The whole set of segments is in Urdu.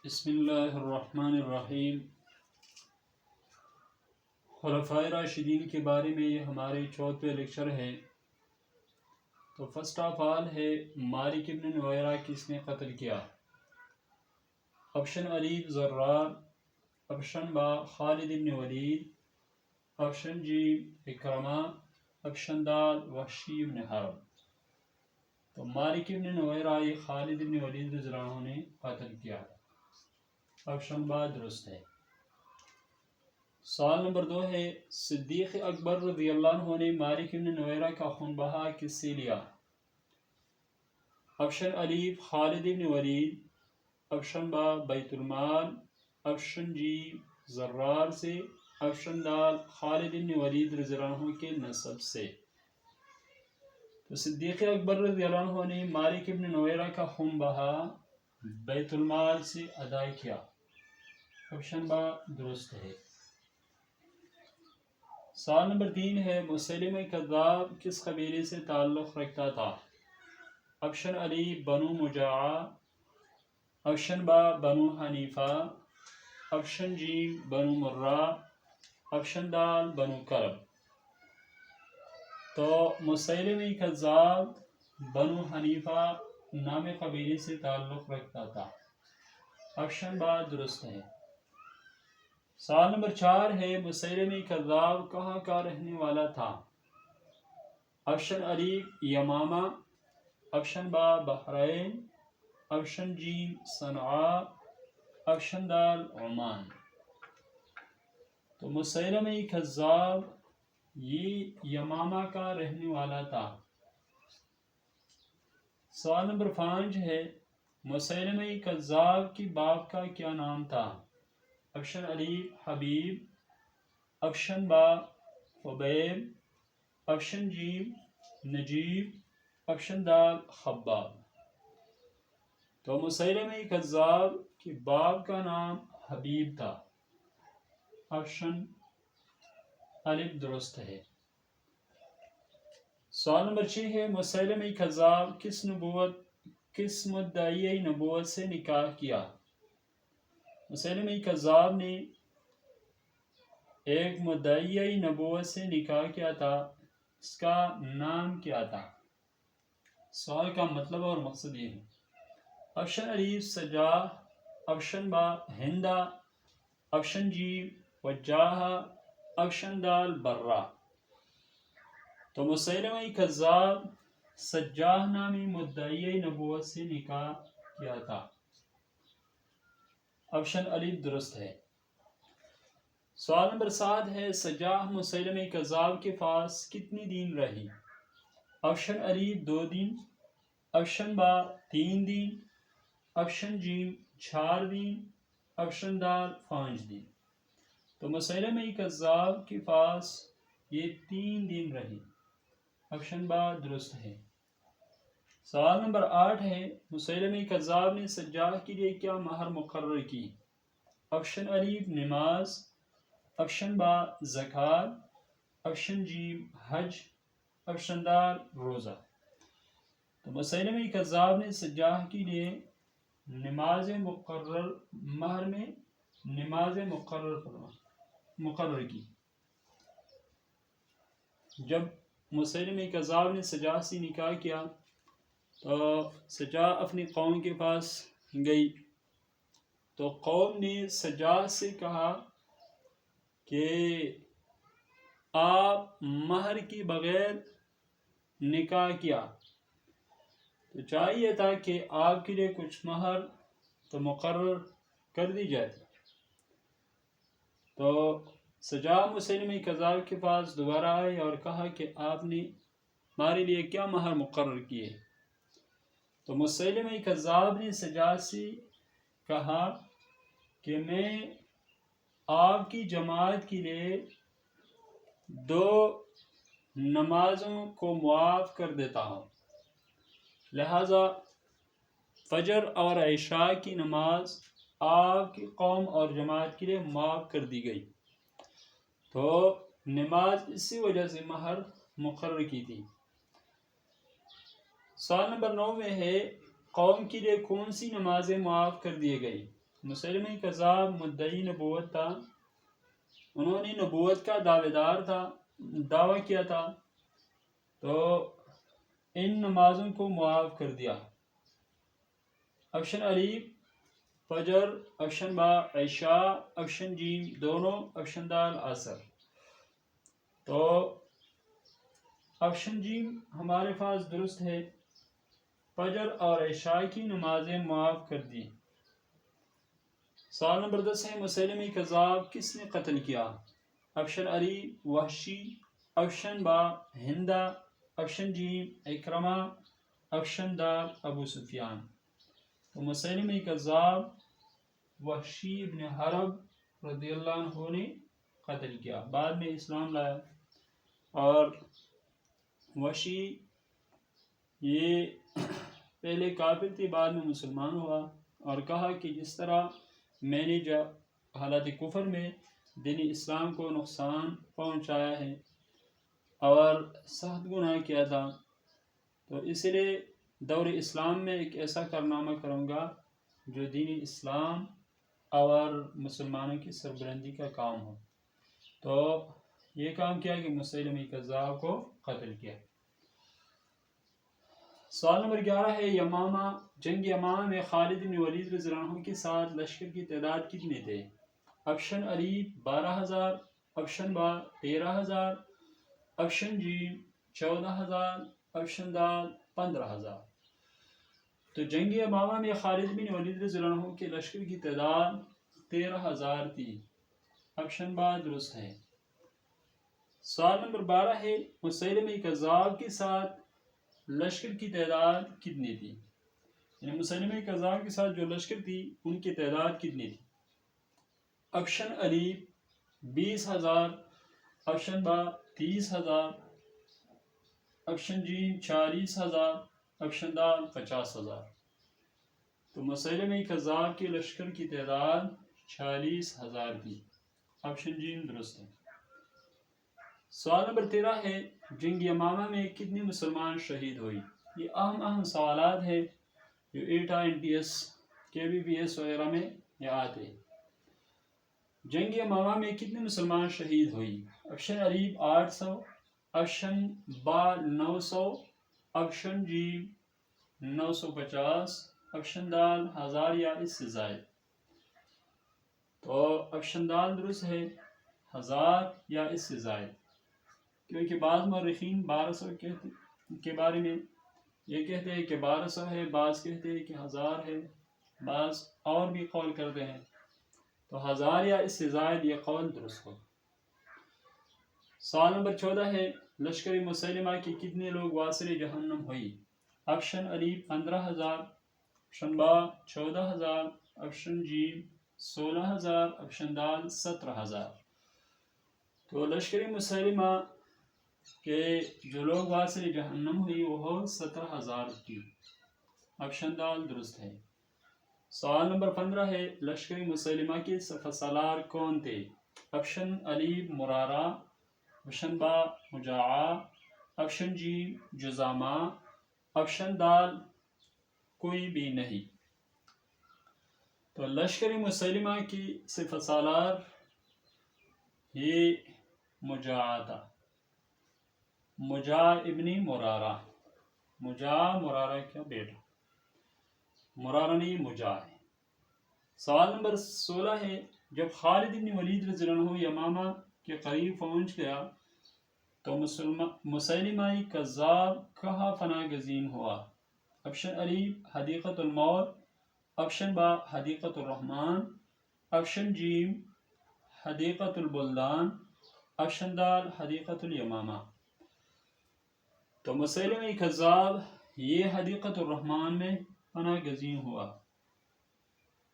بسم اللہ الرحمن الرحیم۔ خلفائے راشدین کے بارے میں یہ ہمارے 4واں لیکچر ہے۔ تو فرسٹ آف آل ہے مالک ابن نویرہ کس نے قتل کیا؟ آپشن علی زرار، آپشن با خالد ابن ولید، آپشن جی اکرمہ، آپشن دال وحشی ابن حرب۔ تو مالک ابن نویرہ یہ خالد ابن ولید رضی اللہ عنہ نے قتل کیا۔ آپشن با درست ہے۔ سوال نمبر 2 ہے صدیق اکبر رضی اللہ عنہ نے مالک ابن نویرہ کا خون بہا کس سے لیا؟ آپشن علی خالد ابن ولید، آپشن با بیت المال، آپشن جی زرار سے، آپشن دال خالد ابن ولید رضی اللہ عنہ کے نسب سے۔ تو صدیق اکبر رضی اللہ عنہ نے مالک ابن نویرہ کا خون بہا بیت المال سے ادا کیا۔ آپشن با درست ہے۔ سوال نمبر 3 ہے مسیلمہ کذاب کس قبیلے سے تعلق رکھتا تھا؟ آپشن علی بنو مجاعہ، آپشن با بنو حنیفہ، آپشن جی بنو مرہ، آپشن دال بنو کرب۔ تو مسیلمہ کذاب بنو حنیفہ نام قبیلے سے تعلق رکھتا تھا۔ آپشن با درست ہے۔ سوال نمبر 4 ہے مسیلمہ کذاب کہاں کا رہنے والا تھا؟ آپشن علی یمامہ، آپشن با بحرین، آپشن جی صنعاء، آپشن دال عمان۔ تو مسیلمہ کذاب یہ یمامہ کا رہنے والا تھا۔ سوال نمبر 5 ہے مسیلمہ کذاب کی باپ کا کیا نام تھا؟ آپشن علی حبیب، آپشن با حبیب، آپشن جی نجیب، آپشن دال خباب۔ تو مسیلمہ کذاب کے باپ کا نام حبیب تھا۔ آپشن الف درست ہے۔ سوال نمبر 6 ہے مسیلمہ کذاب کس مدعی نبوت سے نکاح کیا؟ مسیلمہ کذاب نے ایک مدعی نبوت سے نکاح کیا تھا، اس کا نام کیا تھا؟ سوال کا مطلب اور مقصد یہ ہے۔ آپشن علی سجاح، آپشن با ہندہ، آپشن جی وجاہہ، آپشن دال برہ۔ تو مسیلمہ کذاب سجاح نامی مدعی نبوت سے نکاح کیا تھا۔ آپشن الف درست ہے۔ سوال نمبر 7 ہے سجاح مسیلمہ کذاب کے پاس کتنی دن رہی؟ آپشن علی 2 دن، آپشن با 3 دن، آپشن جی 4 دن، آپشن دال 5 دن۔ تو مسیلمہ کذاب کے پاس یہ 3 دن رہی۔ آپشن با درست ہے۔ سوال نمبر 8 ہے مسیلمہ کذاب نے سجاح کے لیے کیا مہر مقرر کی؟ آپشن علی نماز، آپشن با زکوٰۃ، آپشن جی حج، آپشن دال روزہ۔ تو مسیلمہ کذاب نے سجاح کے لیے مہر میں نماز مقرر کی۔ جب مسیلمہ کذاب نے سجاح سے نکاح کیا تو سجاح اپنی قوم کے پاس گئی، تو قوم نے سجاح سے کہا کہ آپ مہر کے بغیر نکاح کیا، تو چاہیے تھا کہ آپ کے لیے کچھ مہر تو مقرر کر دی جائے۔ تو سجاح مسیلمہ کذاب کے پاس دوبارہ آئے اور کہا کہ آپ نے ہمارے لیے کیا مہر مقرر کیے؟ تو مسیلمہ کذاب نے سجاح سے کہا کہ میں آپ کی جماعت کے لیے 2 نمازوں کو معاف کر دیتا ہوں، لہذا فجر اور عشاء کی نماز آپ کی قوم اور جماعت کے لیے معاف کر دی گئی۔ تو نماز اسی وجہ سے مہر مقرر کی تھی۔ سوال نمبر 9 میں ہے قوم کے لیے کون سی نمازیں معاف کر دی گئی؟ مسیلمہ کذاب مدعی نبوت تھا، انہوں نے نبوت کا دعویٰ کیا تھا، تو ان نمازوں کو معاف کر دیا۔ آپشن الف فجر، آپشن با عشاء، آپشن جیم دونوں، آپشن دال عصر۔ تو آپشن جیم ہمارے پاس درست ہے، فجر اور عشاء کی نمازیں معاف کر دی۔ سوال نمبر 10 ہے، مسیلمہ کذاب کس نے قتل کیا؟ آپشن الف وحشی، آپشن با ہندا، آپشن جیم اکرمہ، آپشن دال ابو سفیان۔ تو مسیلمہ کذاب وحشی ابن حرب رضی اللہ عنہ نے قتل کیا، بعد میں اسلام لایا، اور وحشی یہ پہلے کافر تھی، بعد میں مسلمان ہوا، اور کہا کہ جس طرح میں نے جو حالت کفر میں دین اسلام کو نقصان پہنچایا ہے اور سخت گناہ کیا تھا، تو اس لیے دور اسلام میں ایک ایسا کارنامہ کروں گا جو دین اسلام اور مسلمانوں کی سربلندی کا کام ہو۔ تو یہ کام کیا کہ مسیلمہ کذاب کو قتل کیا۔ سوال نمبر 11 ہے، جنگ یمامہ میں خالد بن ولید رضی اللہ عنہ کے ساتھ لشکر کی تعداد کتنے تھے؟ آپشن الف 12,000، آپشن با 13,000، آپشن جیم 14,000، آپشن دال 15,000۔ تو جنگ یمامہ میں خالد بن ولید رضی اللہ عنہ کے لشکر کی تعداد 13,000 تھی، آپشن با درست ہے۔ سوال نمبر 12 ہے، مسیلمہ کذاب کے ساتھ لشکر کی تعداد کتنی تھی؟ یعنی مسیلمہ کذاب کے ساتھ جو لشکر تھی ان کی تعداد کتنی تھی؟ آپشن الف 20,000، آپشن با 30,000، آپشن جیم 40,000، آپشن دال 50,000۔ تو مسیلمہ کذاب کے لشکر کی تعداد 40,000 تھی، آپشن جیم درست ہے۔ سوال نمبر 13 ہے، جنگ یمامہ میں کتنے مسلمان شہید ہوئی؟ یہ اہم سوالات ہیں جو ایٹا NTS KVPS وغیرہ میں یہ آتے ہیں۔ جنگ یمامہ میں کتنے مسلمان شہید ہوئی؟ آپشن الف 800، آپشن با 900، آپشن جیم 950، آپشن دال 1000 یا اس سے زائد۔ تو آپشن دال درست ہے، 1000 یا اس سے زائد، کیونکہ بعض مورخین 1200 کے بارے میں یہ کہتے ہیں کہ 1200 ہے، بعض کہتے ہیں کہ 1000 ہے، بعض اور بھی قول کرتے ہیں، تو 1000 یا اس سے زائد یہ قول درست ہو۔ سوال نمبر 14 ہے، لشکر مسیلمہ کی کتنے لوگ واصل جہنم ہوئی؟ آپشن الف 15,000، آپشن با 14,000، آپشن جیم 16,000، آپشن دال 17,000۔ تو لشکر مسیلمہ کہ جو لوگ واصل جہنم ہوئی وہ 17,000 کی، آپشن دال درست ہے۔ سوال نمبر 15 ہے، لشکر مسیلمہ کے سپہ سالار کون تھے؟ آپشن الف مرارہ، آپشن با مجاعہ، آپشن جیم جزامہ، آپشن دال کوئی بھی نہیں۔ تو لشکر مسیلمہ کی سپہ سالار یہ مجاعہ تھا، مجاع ابن مرارہ، مجاع مرارہ کا بیٹا، مرارہ نہیں مجاع ہے۔ سوال نمبر 16 ہے، جب خالد بن ولید رضی اللہ عنہ یمامہ کے قریب پہنچ گیا تو مسیلمہ کذاب کہاں پناہ گزین ہوا؟ آپشن الف حدیقۃ الموت، آپشن با حدیقۃ الرحمن، آپشن جیم حدیقۃ البلدان، آپشن دال حدیقۃ الیمامہ۔ تو مسیلمہ کذاب یہ حدیقۃ الرحمن میں پناہ گزین ہوا۔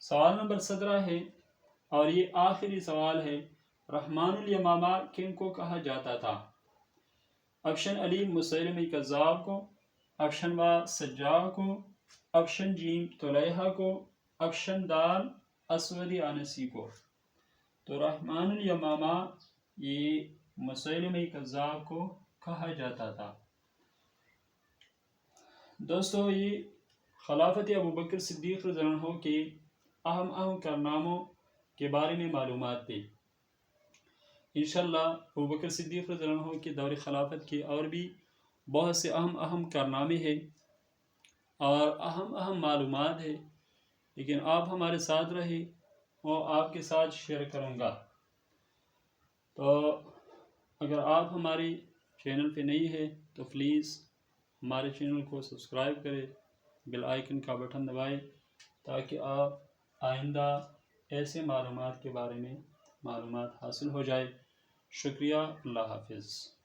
سوال نمبر 17 ہے اور یہ آخری سوال ہے، رحمان الیمامہ کن کو کہا جاتا تھا؟ آپشن الف مسیلمہ کذاب کو، آپشن با سجاع کو، آپشن جیم طلیحہ کو، آپشن دال اسود عنسی کو۔ تو رحمان الیمامہ یہ مسیلمہ کذاب کو کہا جاتا تھا۔ دوستو، یہ خلافت ابوبکر صدیق رضی اللہ عنہ کے اہم کارناموں کے بارے میں معلومات دے۔ انشاءاللہ ابوبکر صدیق رضی اللہ عنہ کے دور خلافت کے اور بھی بہت سے اہم کارنامے ہیں اور اہم معلومات ہے، لیکن آپ ہمارے ساتھ رہے اور آپ کے ساتھ شیئر کروں گا۔ تو اگر آپ ہمارے چینل پہ نہیں ہے تو پلیز ہمارے چینل کو سبسکرائب کریں، بیل آئیکن کا بٹن دبائیں تاکہ آپ آئندہ ایسے معلومات کے بارے میں معلومات حاصل ہو جائے۔ شکریہ، اللہ حافظ۔